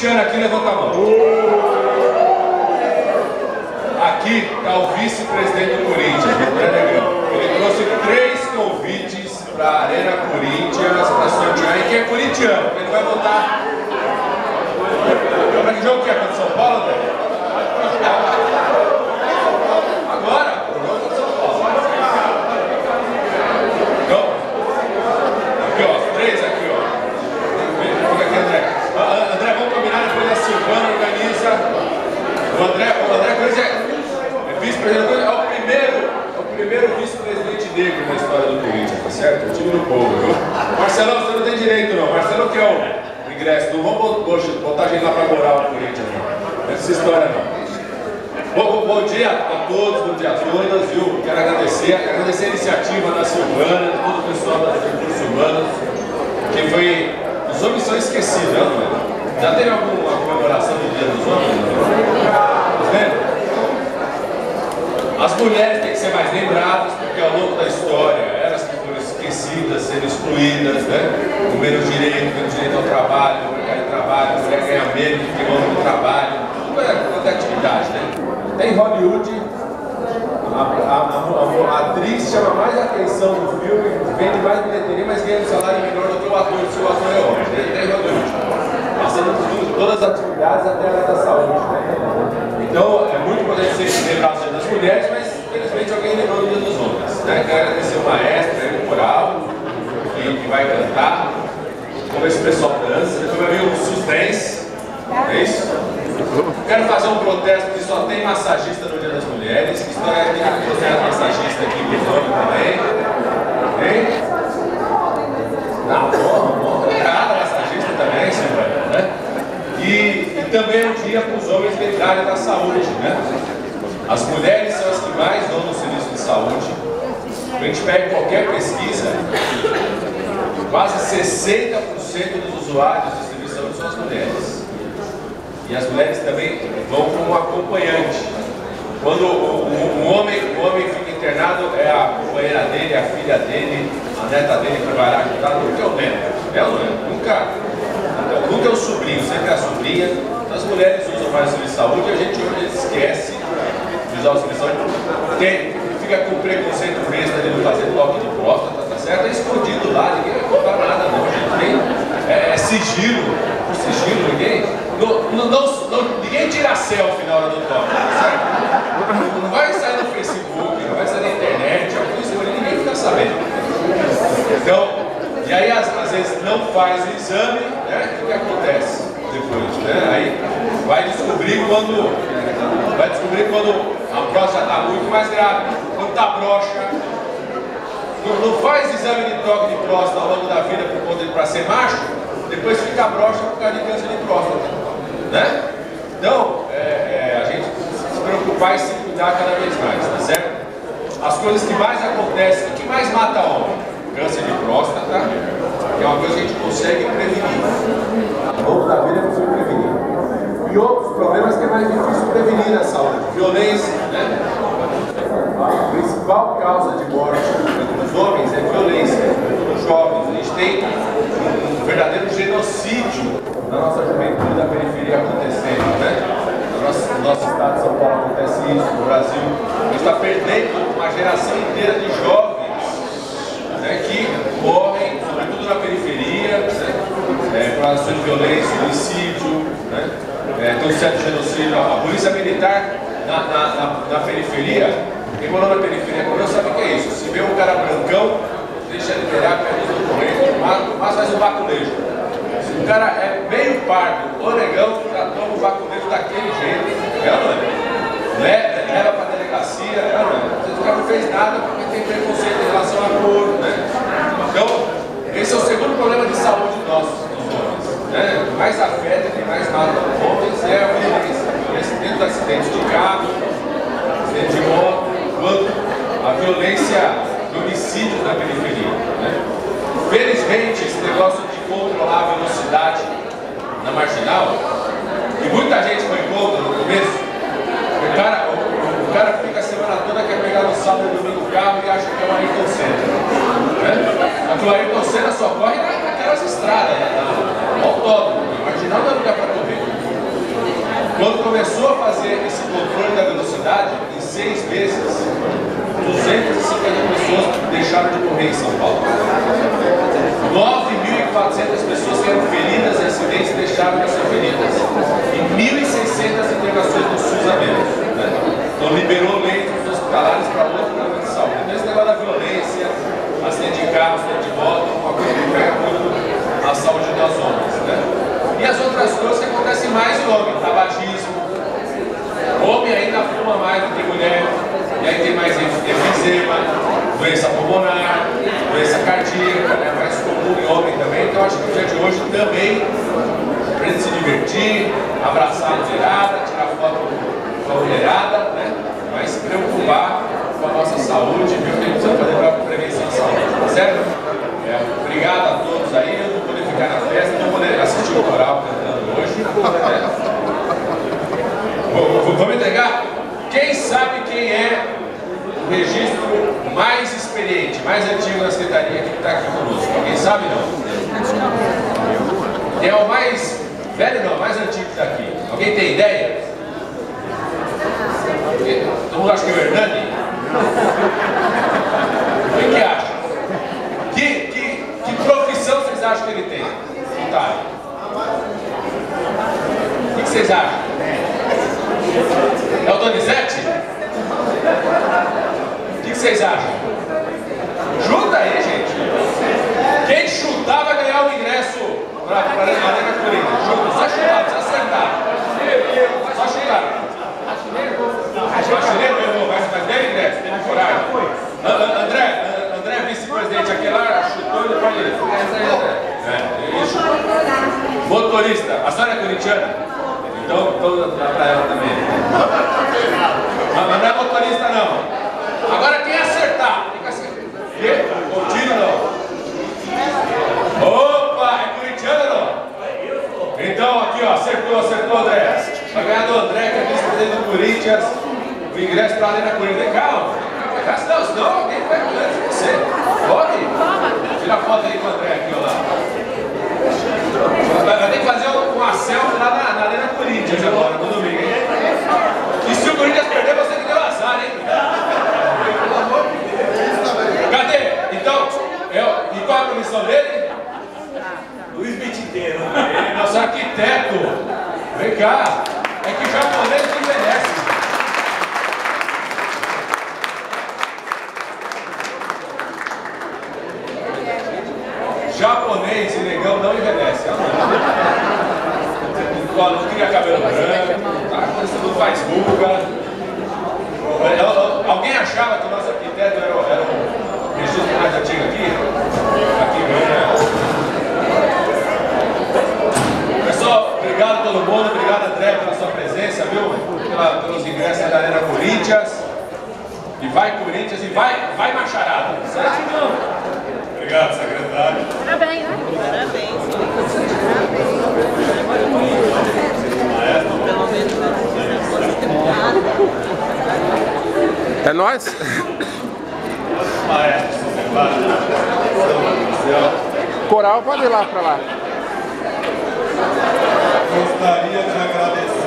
corintiano aqui, levanta a mão. Aqui está o vice-presidente do Corinthians, André Negrão. Ele trouxe 3 convites para a Arena Corinthians, para sortear, e que é corintiano. Ele vai votar. Para que jogo que é? Contra São Paulo, André? Agora? Contra São Paulo. Então, aqui ó, 3 aqui ó. Fica aqui, André. André, vamos combinar depois a Silvana organiza. O André Cruz é vice-presidente, é o primeiro vice-presidente negro na história do Corinthians, tá certo? O time do povo, viu? Marcelão, você não tem direito não. Marcelo que é o ingresso, não vamos botar a gente lá pra morar o Corinthians, não. Essa história não. Bom dia a todos, bom dia a todas, viu? Quero agradecer a iniciativa da Silvana, de todo o pessoal da Recursos Humanos, que foi. Os homens são esquecidos, né? Já teve alguma comemoração do Dia dos Homens? Tá vendo? As mulheres têm que ser mais lembradas, porque ao longo da história, elas que foram esquecidas, sendo excluídas, né? Com menos direito ao trabalho, ao mercado de trabalho, mulher ganha menos que o homem do trabalho, tudo é atividade, né? Tem Hollywood, a atriz chama mais atenção no filme, vende mais bilheteria, mas ganha um salário menor do que o ator, se o ator é homem. Tem Hollywood. Passando por todas as atividades até a área da saúde, né? Então, é muito importante ser lembrar das mulheres, mas infelizmente alguém lembrou do Dia dos Homens, né? Quero agradecer o maestro, o coral, que vai cantar. Vamos ver se o pessoal dança. Depois vai vir o suspense. É isso? Quero fazer um protesto que só tem massagista no Dia das Mulheres. Que história é que você é massagista aqui pro homem também? Hein? Não, bom, nada massagista também, senhora, né? E também é um dia para os homens lembrarem da saúde, né? As mulheres são as que mais dão no serviço de saúde. A gente pega qualquer pesquisa, quase 60% dos usuários do serviço de saúde são as mulheres. E as mulheres também vão como acompanhante. Quando o homem fica internado, é a companheira dele, a filha dele, a neta dele que vai lá ajudar, nunca é o neto. É o neto, nunca é o sobrinho, sempre é a sobrinha. Então, as mulheres usam mais o serviço de saúde e a gente hoje esquece de usar o serviço de saúde. Fica com preconceito besta de não fazer toque de próstata, tá certo? É escondido lá, ninguém vai comprar nada, não, gente. É sigilo, por sigilo, ninguém tira selfie na hora do toque, tá certo? Não vai sair no Facebook, não vai sair na internet, ninguém fica sabendo. Então, e aí às vezes não faz o exame, né? O que acontece depois, né? Aí vai descobrir quando a próstata está muito mais grave, quando está broxa. Não faz exame de toque de próstata ao longo da vida para ser macho, depois fica broxa por causa de câncer de próstata, né? Então, a gente se preocupar e se cuidar cada vez mais, tá certo? As coisas que mais acontecem, o que mais mata homem? Câncer de próstata, que é uma coisa que a gente consegue prevenir. Ao longo da vida é possível prevenir. E outros problemas que é mais difícil prevenir na saúde. Violência, né? A principal causa de morte entre os homens é violência. Entre os jovens, a gente tem um verdadeiro genocídio na nossa juventude da periferia acontecendo, né? No nosso estado de São Paulo acontece isso, no Brasil. A gente está perdendo uma geração inteira de jovens, né, que morrem, sobretudo na periferia, né, por ações de violência, homicídio, né, tem um certo genocídio. A polícia militar na periferia, quem morou na periferia como eu sabe o que é isso. Se vê um cara brancão, deixa ele liberar, pega os documentos, mas faz um baculejo. Se o cara é meio pardo, ou negão, já toma o baculejo daquele jeito. Leva para a delegacia, o cara não fez nada porque tem preconceito em relação à cor, né? Então, esse é o segundo problema de saúde nosso, dos homens, né? O que mais afeta, que mais mata os homens é a violência. Dentro dos acidentes de carro, acidente de moto, quanto a violência de homicídios na periferia, né? Felizmente, esse negócio de controlar a velocidade na marginal, e muita gente foi contra no começo, o cara fica a semana toda, quer pegar no sábado e domingo o carro e acha que é uma Ayrton Senna, né? Aquilo Ayrton Senna só corre naquelas estradas, no autódromo, na marginal não é lugar para correr. fazer esse controle da velocidade, em 6 meses, 250 pessoas deixaram de morrer em São Paulo. 9.400 pessoas que eram feridas em acidentes deixaram de ser feridas. E 1.600 internações no SUS a menos. Né? Então liberou leitos hospitalares para outro nível de saúde. Então esse negócio da violência, acidente de carro, acidente de moto, uma coisa que pega muito a saúde das homens. Né? E as outras coisas que acontecem mais em homem, tabagismo. Homem ainda fuma mais do que mulher. E aí tem mais efizema, doença pulmonar, doença cardíaca, né? Mais comum em homem também. Então acho que o dia de hoje também, para a gente se divertir, abraçar a mulherada, tirar foto com a mulherada, né? Mas se preocupar com a nossa saúde, viu? O que a gente precisa fazer para a prevenção de saúde, tá certo? Obrigado a todos aí, eu não vou poder ficar na festa, não vou poder assistir o coral cantando hoje. Né? Vamos entregar? Quem sabe quem é o registro mais experiente, mais antigo da secretaria que está aqui conosco? Alguém sabe não? Quem é o mais velho não, mais antigo que está aqui? Alguém tem ideia? Todo mundo acha que é o Hernani? O que acha? Que profissão vocês acham que ele tem? Notário. O que vocês acham? É o Donizete? O que vocês acham? Chuta aí, gente. Quem chutar vai ganhar o ingresso para a Arena Corinthians. Chuta, só chutar, precisa acertar. Só chutar. Artilheiro, meu irmão, mas ganha ingresso, tem coragem. André, vice-presidente, aquele lá chutou e depois ele. Isso. Motorista, a senhora é corintiana? Então dá pra ela também. Mas não é motorista não. Agora quem acertar? Fica assim. O tiro não. Opa, é corintiano não? Então aqui ó, acertou André. Vai ganhar do André, que é vice-presidente do Corinthians, o ingresso pra Arena Corinthians. Calma. Senão alguém vai ganhar de você. Corre. Tira a foto aí com o André aqui, ó lá. Vai ter que fazer uma selfie lá na Arena Corinthians agora, no domingo, hein? E se o Corinthians perder, você que deu azar, hein? Cadê? Então, e qual é a comissão dele? Luiz Bititeiro. Nosso arquiteto. Vem cá. É que japonês não envelhece. Japonês e negão não envelhece. Não cria cabelo branco, não faz ruga. Alguém achava que o nosso arquiteto era o registro mais antigo aqui? Aqui mesmo. Pessoal, obrigado a todo mundo, obrigado André pela sua presença, viu? Pelos ingressos da Arena Corinthians. E vai Corinthians e vai Macharada, certo? Obrigado, secretário. Parabéns, né? Parabéns. É nóis? Coral pode ir lá pra lá. Gostaria de agradecer